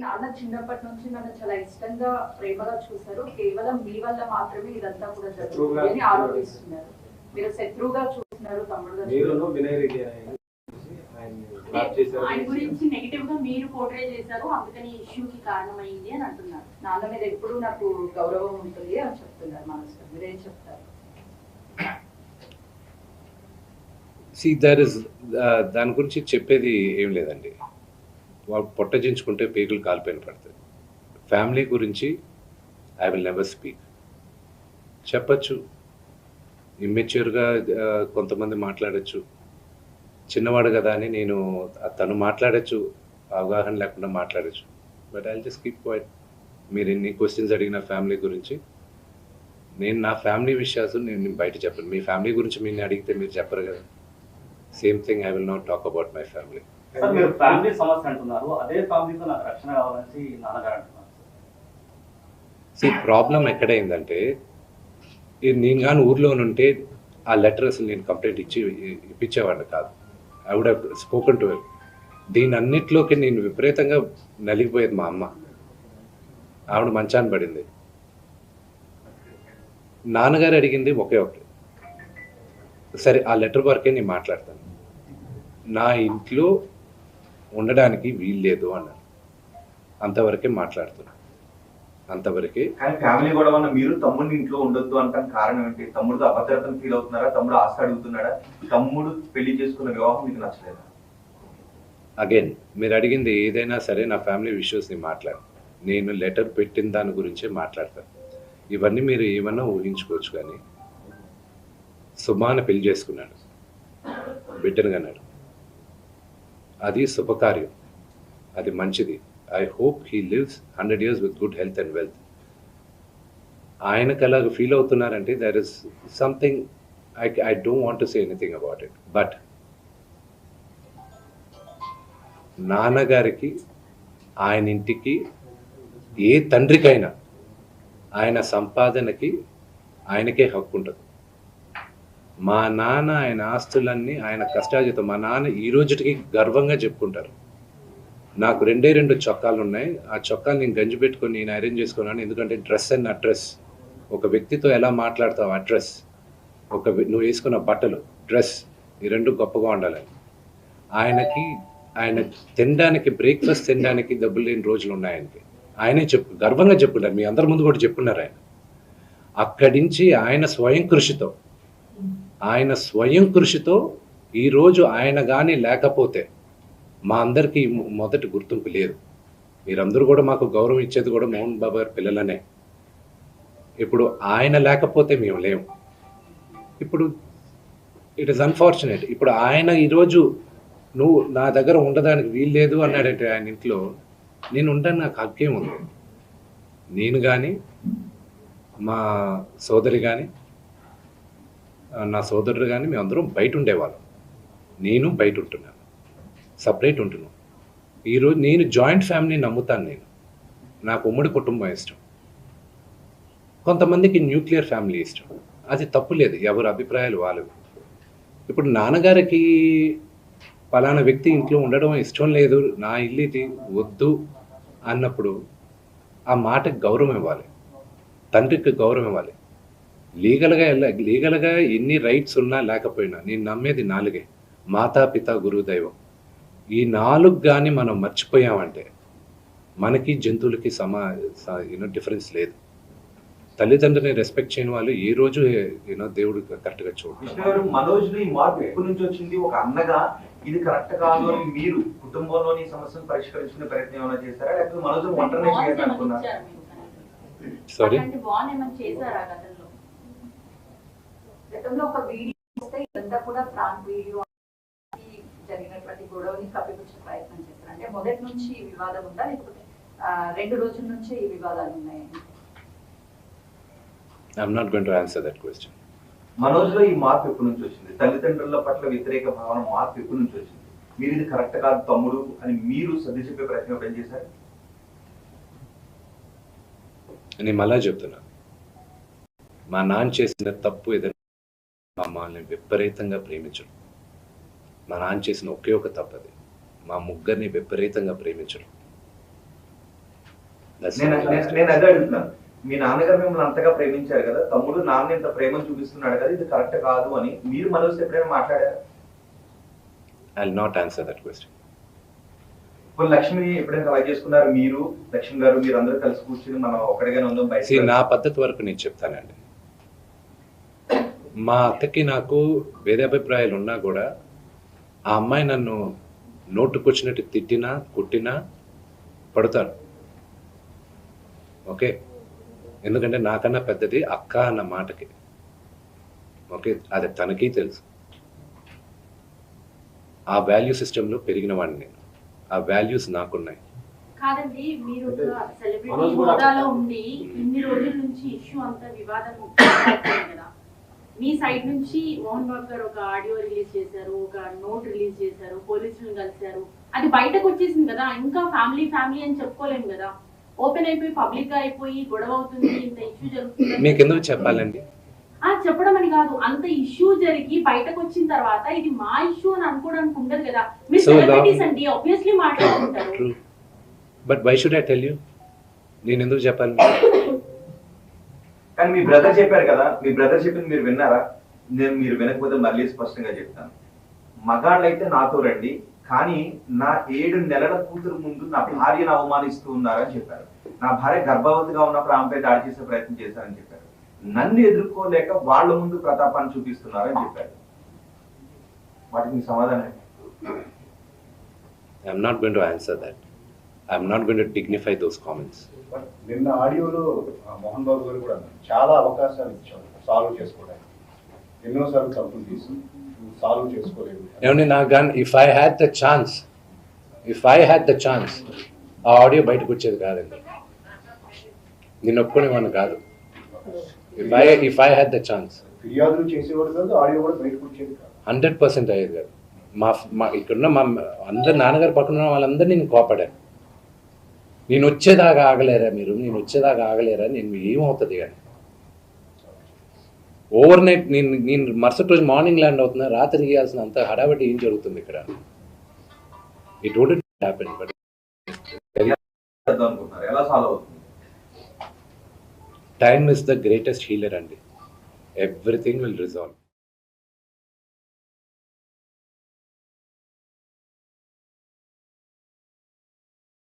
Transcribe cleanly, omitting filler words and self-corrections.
నాన్న చిన్నప్పటి నుంచి నన్ను చాలా ఇష్టంగా ప్రేమగా చూశారు. కేవలం మీ వల్ల మాత్రమే ఇదంతా కూడా జరుగుతుంది అని ఆరోపిస్తున్నారు. మీరు శత్రువుగా చూస్తున్నారు, తమ్ముడుగా ఆయన గురించి నెగటివ్ గా మీరు పోర్ట్రే చేశారు, అందుకని ఇష్యూకి కారణమైంది అని అంటున్నారు. నాన్న మీద ఎప్పుడు నాకు గౌరవం ఉంటుంది అని చెప్తున్నారు. మనసులో మీరేం చెప్తారు? దాని గురించి చెప్పేది ఏం లేదండి. వాళ్ళు పొట్టజించుకుంటే పేగులు కాలిపోయిన పడుతుంది. ఫ్యామిలీ గురించి ఐ విల్ నెవర్ స్పీక్. చెప్పచ్చు, ఇమ్మెచ్యూర్గా కొంతమంది మాట్లాడచ్చు, చిన్నవాడు కదా అని నేను తను మాట్లాడచ్చు, అవగాహన లేకుండా మాట్లాడచ్చు. But I just keep quiet. మీరు ఎన్ని క్వశ్చన్స్ అడిగిన ఫ్యామిలీ గురించి, నేను నా ఫ్యామిలీ విషయాలు నేను బయట చెప్పను. మీ ఫ్యామిలీ గురించి మీరు అడిగితే మీరు చెప్పరు కదా. Same thing, I will not talk about my family. మీరు ఫ్యామిలీ సమస్య అంటున్నారు, అదే ఫ్యామిలీతో నాకు రక్షణ కావాలని నాన్నగారు అంటున్నారు. ప్రాబ్లం ఎక్కడైందంటే, నేను కానీ ఊర్లో ఉంటే ఆ లెటర్ అసలు నేను కంప్లైంట్ ఇప్పించేవాడిని కాదు. I would have spoken to him. దీని అన్నిట్లోకి నేను విపరీతంగా నలిగిపోయేది మా అమ్మ. ఆవిడ మంచాన్ని పడింది. నాన్నగారు అడిగింది ఒకే ఒకటి, సరే ఆ లెటర్ వరకే నేను మాట్లాడతాను, నా ఇంట్లో ఉండడానికి వీలు లేదు అన్నారు. అంతవరకే మాట్లాడుతున్నాను, అంతవరకే. కానీ ఫ్యామిలీ గొడవ మీరు తమ్ముడిని ఇంట్లో ఉండొద్దు అంటాను కారణం ఏంటి? తమ్ముడితో అభద్రతను ఫీల్ అవుతున్నారా? తమ్ముడు ఆస్తి అడుగుతున్నాడా? తమ్ముడు పెళ్లి చేసుకున్న వివాహం మీకు నచ్చలేదా? అగైన్ మీరు అడిగింది ఏదైనా సరే నా ఫ్యామిలీ విషయస్ని మాట్లాడు. నేను లెటర్ పెట్టిన దాని గురించే మాట్లాడతాను. ఇవన్నీ మీరు ఏమన్నా ఊహించుకోవచ్చు. కానీ సుమాన పెళ్లి చేసుకున్నాడు, బిడ్డను కన్నాడు, అది శుభకార్యం, అది మంచిది. I hope he lives 100 years with good health and wealth. ఆయనకు అలాగ ఫీల్ అవుతున్నారంటే there is something, I don't want to say anything about it. But నాన్నగారికి, ఆయన ఇంటికి, ఏ తండ్రికైనా ఆయన సంపాదనకి ఆయనకే హక్కు ఉంటుంది. మా నాన్న ఆయన ఆస్తులన్నీ ఆయన కష్టార్జితం. మా నాన్న ఈ రోజుకి గర్వంగా చెప్పుకుంటారు, నాకు 2 చొక్కాలు ఉన్నాయి, ఆ చొక్కాలు నేను గంజి పెట్టుకొని నేను అరేంజ్ చేసుకున్నాను. ఎందుకంటే డ్రెస్ అండ్ అడ్రస్, ఒక వ్యక్తితో ఎలా మాట్లాడతావు అడ్రస్, నువ్వు వేసుకున్న బట్టలు, డ్రెస్, ఈ 2 గొప్పగా ఉండాలని. ఆయన తినడానికి, బ్రేక్ఫాస్ట్ తినడానికి డబ్బులు లేని రోజులు ఉన్నాయని ఆయనే గర్వంగా చెప్పుకుంటారు. మీ అందరి ముందు కూడా చెప్పున్నారు. ఆయన అక్కడి నుంచి ఆయన స్వయం కృషితో ఈరోజు ఆయన కానీ లేకపోతే మా అందరికీ మొదటి గుర్తింపు లేదు. మీరందరూ కూడా మాకు గౌరవం ఇచ్చేది కూడా మోహన్ బాబు గారి పిల్లలనే. ఇప్పుడు ఆయన లేకపోతే మేము లేము. ఇప్పుడు ఇట్ ఈస్ అన్ఫార్చునేట్. ఇప్పుడు ఆయన ఈరోజు నువ్వు నా దగ్గర ఉండడానికి వీలు లేదు అన్నాడంటే ఆయన ఇంట్లో, నేను ఉంటాను, నాకు హక్కేం ఉంది. నేను కానీ, మా సోదరి కానీ, నా సోదరుడు కానీ, మేమందరం బయట ఉండేవాళ్ళం. నేను బయట ఉంటున్నాను, సపరేట్ ఉంటున్నాను. ఈరోజు నేను జాయింట్ ఫ్యామిలీ నమ్ముతాను. నాకు ఉమ్మడి కుటుంబం ఇష్టం, కొంతమందికి న్యూక్లియర్ ఫ్యామిలీ ఇష్టం. అది తప్పు లేదు, ఎవరి అభిప్రాయాలు వాళ్ళవి. ఇప్పుడు నాన్నగారికి పలానా వ్యక్తి ఇంట్లో ఉండడం ఇష్టం లేదు, నా ఇల్లు ఇది వద్దు అన్నప్పుడు ఆ మాటకి గౌరవం ఇవ్వాలి, తండ్రికి గౌరవం ఇవ్వాలి. లీగల్గా ఎన్ని రైట్స్ ఉన్నా లేకపోయినా నేను నమ్మేది 4: మాతా, పిత, గురువు, దైవం. ఈ 4 కానీ మనం మర్చిపోయామంటే మనకి జంతువులకి డిఫరెన్స్ లేదు. తల్లిదండ్రులని రెస్పెక్ట్ చేయని వాళ్ళు ఏ రోజు దేవుడు కరెక్ట్గా చూడాలి. మనోజ్లో ఈ మార్పు ఎప్పటి నుంచి వచ్చింది? ఒక అన్నగా ఇది కరెక్ట్ కాదు అని మీరు కుటుంబంలోని సమస్యను పరిష్కరించుకునే ప్రయత్నం ఏమైనా చేశారా, లేకపోతే మనోజ్ ఒంటరినే చేయాలనుకున్నారా? సారీ, గతంలో ఒక వీడియో వస్తే ఇదంతా కూడా ప్రాంక్ వీడియో, జరిగినటువంటి గొడవని కప్పిపుచ్చే ప్రయత్నం చేస్తారు. అంటే మొదటి నుంచి ఈ వివాదం ఉందా, లేకపోతే 2 రోజుల నుంచి ఈ వివాదాలు ఉన్నాయండి? I'm not going to answer that question. మనోజ్లో ఈ మార్పు ఎప్పటి నుంచి వచ్చింది? తల్లిదండ్రుల పట్ల వ్యతిరేక భావన మార్పు ఎప్పటి నుంచి వచ్చింది? మీరు ఇది కరెక్ట్ కాదు తమ్ముడు అని మీరు సర్ది చెప్పే ప్రయత్నం ఎప్పుడు చేశారు? నేను మళ్ళా చెప్తున్నాను, మా నాన్న చేసిన తప్పు ఏదైనా, మమ్మల్ని విపరీతంగా ప్రేమించడం. మా నాన్న చేసిన ఒకే ఒక తప్పు అది, మా ముగ్గురిని విపరీతంగా ప్రేమించడం. That's నేను all. నేను- నేను అదే అడుగుతున్నాను. మీ నాన్నగారు మిమ్మల్ని అంతగా ప్రేమించారు కదా, తమ్ముడు నాన్న ఇంత ప్రేమను చూపిస్తున్నాడు కదా, ఇది కరెక్ట్ కాదు అని మీరు మనోజ్ ఎప్పుడైనా మాట్లాడారు? I'll not answer that question. ఇప్పుడు లక్ష్మిని ఎప్పుడైనా ట్రై చేసుకున్నారు మీరు, లక్ష్మి గారు, మీరు అందరూ కలిసి కూర్చుని మనం ఒకటిగానే ఉందాం See, నా బయట? పద్ధతి వరకు నేను చెప్తానండి. మా అక్కకి నాకు వేరే అభిప్రాయాలు ఉన్నా కూడా ఆ అమ్మాయి నన్ను నోటుకొచ్చినట్టు తిట్టినా కుట్టినా పడతాను. ఓకే, ఎందుకంటే నాకన్నా పెద్దది అక్క అన్న మాటకి. ఓకే, అది తనకి తెలుసు. ఆ వాల్యూ సిస్టంలో పెరిగిన వాడిని నేను. ఆ వాల్యూస్ నాకున్నాయి. కాదండి, మీరు ఒక సెలబ్రిటీ మనోజ్ కూడా- హోదాలో ఉండి ఇన్ని రోజుల నుంచి ఇష్యూ అంతా వివాదం అవుతుంది కదా, మీ సైడ్ నుంచి మోహన్ బాబు గారు ఒక ఆడియో రిలీజ్ చేశారు, ఒక నోట్ రిలీజ్ చేశారు, పోలీసులను కలిశారు, అది బయటకు వచ్చేసింది కదా, ఇంకా ఫ్యామిలీ ఫ్యామిలీ అని చెప్పుకోలేము కదా, ఓపెన్ అయిపోయి పబ్లిక్ గా అయిపోయి గొడవ అవుతుంది, ఇంత ఇష్యూ జరుగుతుంది. మీకు ఎందుకు చెప్పాలండి? చెప్పడం అని కాదు, అంత ఇష్యూ జరిగి బయటకు వచ్చిన తర్వాత ఇది మా ఇష్యూ అని అనుకోవడానికి ఉండదు కదా. మీరు So సెలబ్రిటీస్ అండి, ఆబ్వియస్లీ మాట్లాడుకుంటారు. True, but why should I tell you? నేను ఎందుకు చెప్పాలి? కానీ మీ బ్రదర్ చెప్పారు కదా, మీ బ్రదర్ చెప్పింది మీరు విన్నారా? నేను మీరు వినకపోతే మళ్ళీ స్పష్టంగా చెప్తాను. మగాళ్ళైతే నాతో రండి, కానీ నా 7 నెలల కూతురు ముందు నా భార్యను అవమానిస్తూ ఉన్నారని చెప్పారు. నా భార్య గర్భవతిగా ఉన్నప్పుడు ఆమెపై దాడి చేసే ప్రయత్నం చేశారని చెప్పారు. నన్ను ఎదుర్కోలేక వాళ్ళ ముందు ప్రతాపాన్ని చూపిస్తున్నారని చెప్పారు. వాటికి మీ సమాధానం ఏంటి? I'm not going to answer that. I'm not going to dignify those comments. But నిన్న ఆడియోలో మోహన్ బాబు గారు కూడా అన్నారు, చాలా అవకాశాలు ఇచ్చారు సాల్వ్ చేసుకోవడానికి, ఎన్నోసార్లు తప్పులు తీసి సాల్వ్ చేసుకోలేదు. ఏమండి, నాకు కానీ if I had the chance ఆ ఆడియో బయటకు వచ్చేది కాదండి. నేను ఒప్పుకునేవాడిని కాదు. If I had the chance ఫిర్యాదులు చేసేవాడు కాదు, ఆడియో కూడా బయటకు వచ్చేది కాదు. 100% అయ్యేది కాదు. మా ఇక్కడున్న మా అందరు నాన్నగారు పక్కన ఉన్న వాళ్ళందరినీ నేను కోపడాను. నేను వచ్చేదాకా ఆగలేరా మీరు? నేను వచ్చేదాకా ఆగలేరా? నేను ఏమవుతుంది కానీ ఓవర్ నైట్ నేను మరుసటి రోజు మార్నింగ్ ల్యాండ్ అవుతున్నా, రాత్రి చేయాల్సిన అంత హడాబడి ఏం జరుగుతుంది ఇక్కడ? It wouldn't happen. బట్ చేద్దాం అనుకుంటున్నారు, ఎలా సాల్వ్ అవుతుంది? Time is the greatest healer అండి. Everything will resolve.